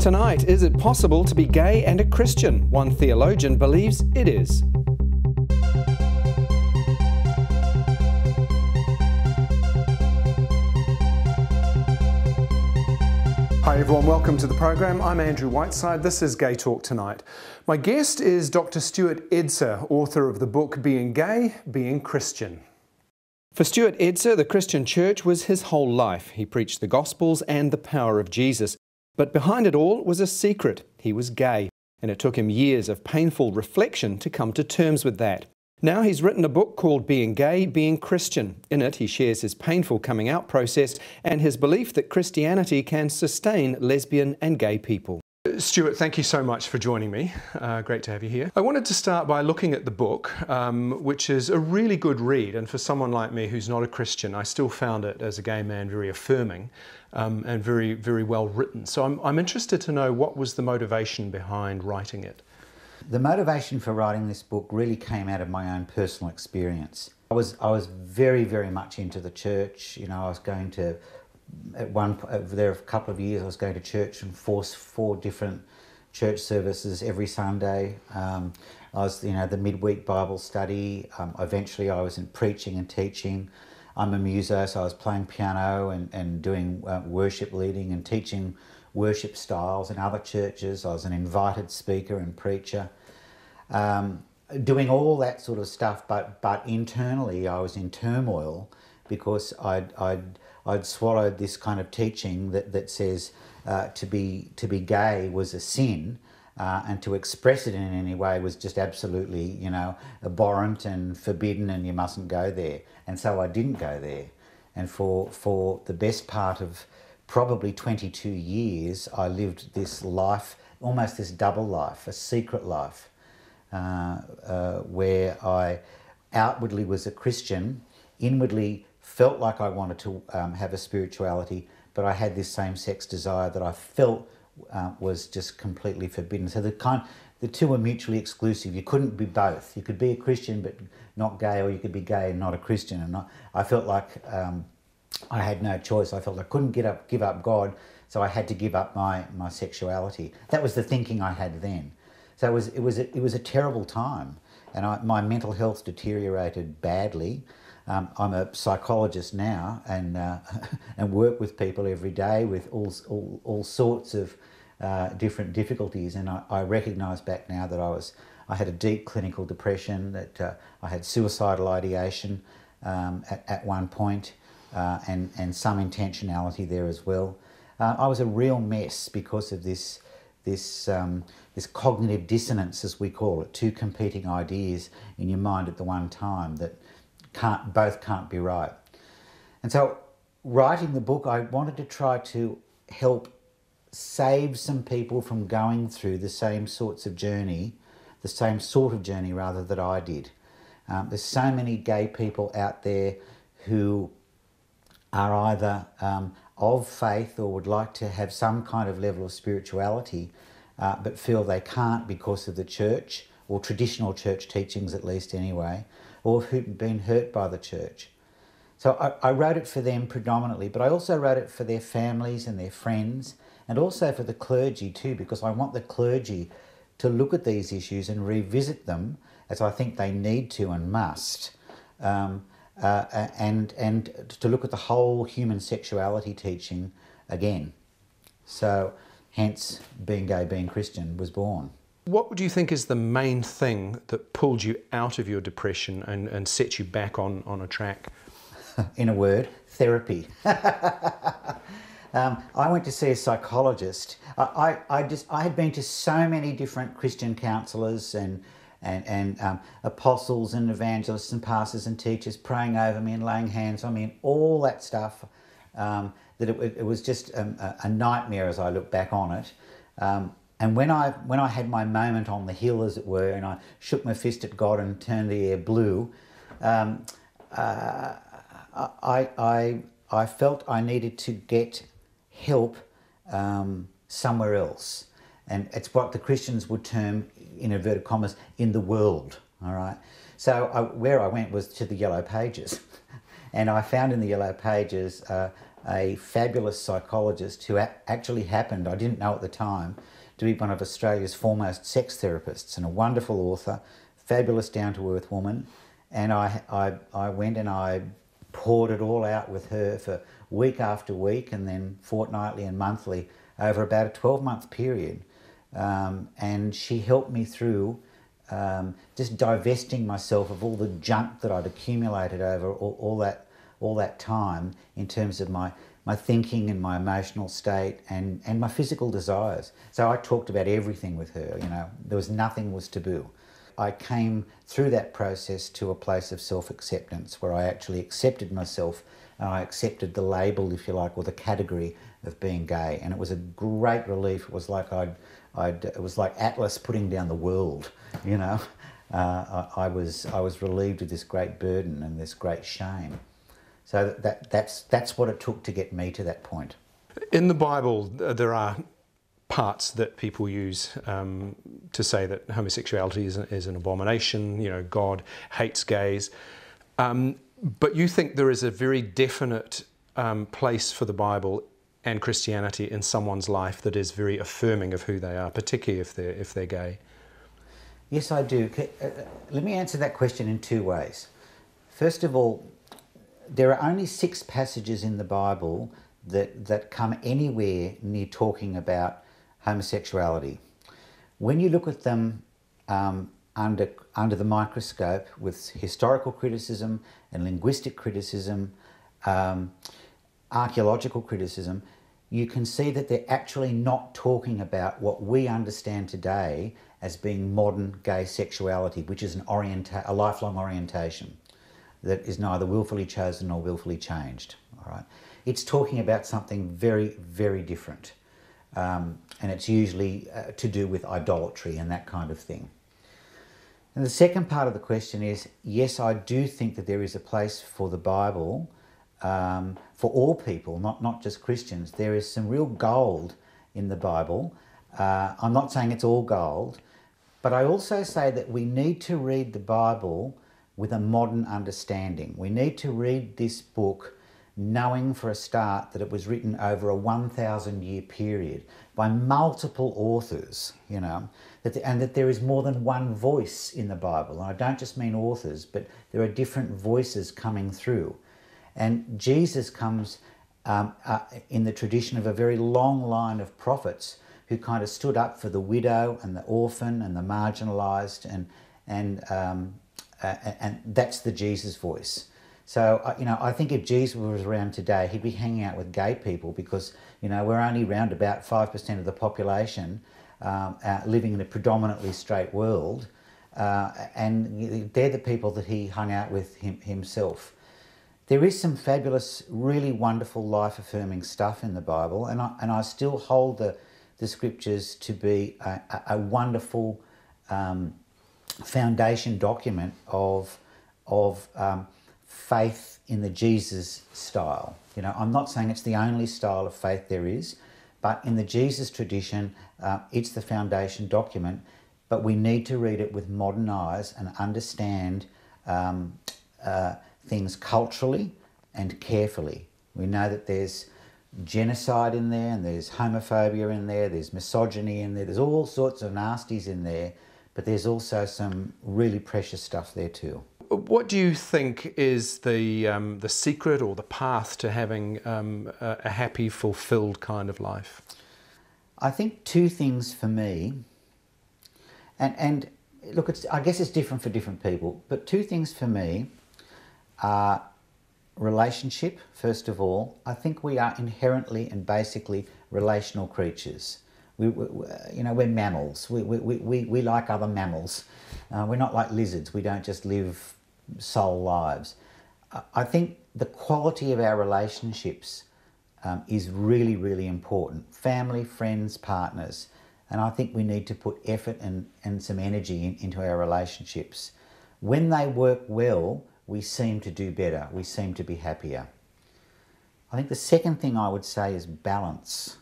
Tonight, is it possible to be gay and a Christian? One theologian believes it is. Hi everyone, welcome to the program. I'm Andrew Whiteside. This is GayTalk Tonight. My guest is Dr. Stuart Edser, author of the book Being Gay, Being Christian. For Stuart Edser, the Christian church was his whole life. He preached the Gospels and the power of Jesus. But behind it all was a secret. He was gay, and it took him years of painful reflection to come to terms with that. Now he's written a book called Being Gay, Being Christian. In it, he shares his painful coming out process and his belief that Christianity can sustain lesbian and gay people. Stuart, thank you so much for joining me. Great to have you here. I wanted to start by looking at the book, which is a really good read, and for someone like me who's not a Christian, I still found it as a gay man very affirming and very, very well written. So I'm interested to know, what was the motivation behind writing it? The motivation for writing this book really came out of my own personal experience. I was very, very much into the church. You know, I was going to, there a couple of years, I was going to church and four different church services every Sunday. I was, the midweek Bible study. Eventually I was in preaching and teaching. I'm a muso, so I was playing piano and doing worship leading and teaching worship styles in other churches. I was an invited speaker and preacher, doing all that sort of stuff, but internally I was in turmoil because I'd swallowed this kind of teaching that says to be gay was a sin, and to express it in any way was just absolutely, abhorrent and forbidden, and you mustn't go there. And so I didn't go there. And for the best part of probably 22 years, I lived this life, almost this double life, a secret life, where I outwardly was a Christian, inwardly felt like I wanted to have a spirituality, but I had this same-sex desire that I felt was just completely forbidden. So the two are mutually exclusive. You couldn't be both. You could be a Christian but not gay, or you could be gay and not a Christian. And I felt like I had no choice. I felt I couldn't give up God, so I had to give up my sexuality. That was the thinking I had then. So it was a terrible time, and my mental health deteriorated badly. I'm a psychologist now and work with people every day with all sorts of different difficulties, and I recognise back now that I had a deep clinical depression, that I had suicidal ideation at one point, and some intentionality there as well. I was a real mess because of this cognitive dissonance, as we call it, two competing ideas in your mind at the one time that both can't be right. And so writing the book, I wanted to try to help save some people from going through the same sort of journey rather, that I did. There's so many gay people out there who are either of faith or would like to have some kind of level of spirituality, but feel they can't because of the church, or traditional church teachings at least anyway, or who've been hurt by the church. So I wrote it for them predominantly, but I also wrote it for their families and their friends, and also for the clergy too, because I want the clergy to look at these issues and revisit them, as I think they need to and must, and to look at the whole human sexuality teaching again. So hence Being Gay, Being Christian was born. What do you think is the main thing that pulled you out of your depression and set you back on a track? In a word, therapy. I went to see a psychologist. I had been to so many different Christian counsellors and apostles and evangelists and pastors and teachers praying over me and laying hands on me and all that stuff, that it was just a nightmare as I look back on it. And when I had my moment on the hill, as it were, and I shook my fist at God and turned the air blue, I felt I needed to get help somewhere else. And it's what the Christians would term, in inverted commas, in the world, all right? So where I went was to the Yellow Pages. And I found in the Yellow Pages a fabulous psychologist who actually happened, I didn't know at the time, to be one of Australia's foremost sex therapists, and a wonderful author, fabulous down-to-earth woman. And I went and I poured it all out with her for week after week, and then fortnightly and monthly over about a 12-month period. And she helped me through just divesting myself of all the junk that I'd accumulated over all that time in terms of my thinking and my emotional state and my physical desires. So I talked about everything with her, you know, there was nothing was taboo. I came through that process to a place of self-acceptance where I actually accepted myself and I accepted the label, if you like, or the category of being gay. And it was a great relief. It was like it was like Atlas putting down the world, you know. I was relieved of this great burden and this great shame. So that's what it took to get me to that point. In the Bible, there are parts that people use to say that homosexuality is an abomination. You know, God hates gays. But you think there is a very definite place for the Bible and Christianity in someone's life that is very affirming of who they are, particularly if they're gay. Yes, I do. Let me answer that question in two ways. First of all, there are only 6 passages in the Bible that come anywhere near talking about homosexuality. When you look at them under the microscope with historical criticism and linguistic criticism, archaeological criticism, you can see that they're actually not talking about what we understand today as being modern gay sexuality, which is a lifelong orientation that is neither willfully chosen nor willfully changed. All right, it's talking about something very, very different, and it's usually to do with idolatry and that kind of thing. And the second part of the question is, yes, I do think that there is a place for the Bible for all people, not just Christians. There is some real gold in the Bible. I'm not saying it's all gold, but I also say that we need to read the Bible with a modern understanding. We need to read this book knowing for a start that it was written over a 1,000-year period by multiple authors, you know, and that there is more than one voice in the Bible. And I don't just mean authors, but there are different voices coming through. And Jesus comes in the tradition of a very long line of prophets who kind of stood up for the widow and the orphan and the marginalised, and that's the Jesus voice. So, you know, I think if Jesus was around today, he'd be hanging out with gay people because, you know, we're only around about 5% of the population living in a predominantly straight world, and they're the people that he hung out with himself. There is some fabulous, really wonderful, life-affirming stuff in the Bible, and I still hold the scriptures to be a wonderful foundation document of faith in the Jesus style. You know, I'm not saying it's the only style of faith there is, but in the Jesus tradition, it's the foundation document. But we need to read it with modern eyes and understand things culturally and carefully. We know that there's genocide in there, and there's homophobia in there, there's misogyny in there, there's all sorts of nasties in there, but there's also some really precious stuff there too. What do you think is the secret or the path to having a happy, fulfilled kind of life? I think 2 things for me, and look, I guess it's different for different people, but 2 things for me are relationship, first of all. I think we are inherently and basically relational creatures. You know, we're mammals. We like other mammals. We're not like lizards. We don't just live soul lives. I think the quality of our relationships is really, really important. Family, friends, partners. And I think we need to put effort and some energy into our relationships. When they work well, we seem to do better. We seem to be happier. I think the second thing I would say is balance.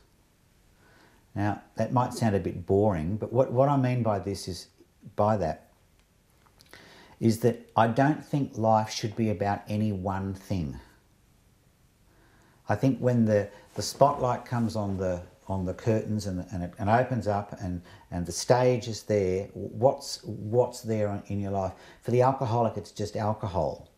Now, that might sound a bit boring, but what I mean by this is, that I don't think life should be about any one thing. I think when the spotlight comes on the curtains and it opens up and the stage is there, what's there in your life? For the alcoholic, it's just alcohol.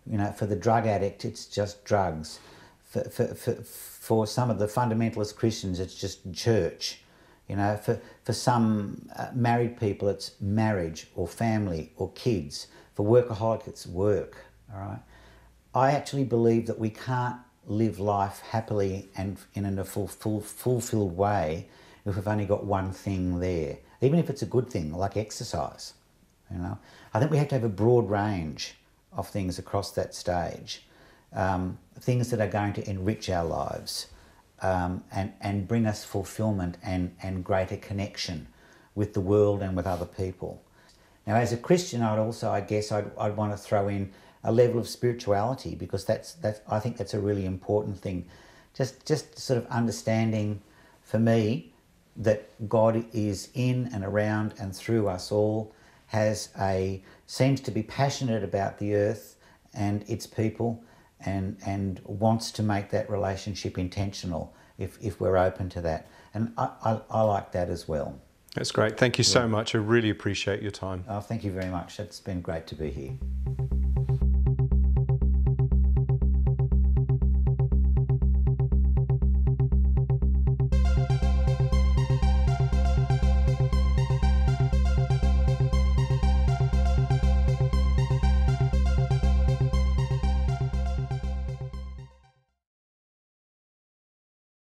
You know, for the drug addict, it's just drugs. For some of the fundamentalist Christians, it's just church. You know, for some married people, it's marriage or family or kids. For workaholic, it's work. All right. I actually believe that we can't live life happily and in a fulfilled way if we've only got one thing there, even if it's a good thing like exercise. You know, I think we have to have a broad range of things across that stage, things that are going to enrich our lives and bring us fulfillment and greater connection with the world and with other people. Now, as a Christian, I'd want to throw in a level of spirituality, because I think that's a really important thing. Just sort of understanding, for me, that God is in and around and through us all, seems to be passionate about the earth and its people, and wants to make that relationship intentional if we're open to that. And I like that as well. That's great. Thank you so much. I really appreciate your time. Oh, thank you very much. It's been great to be here.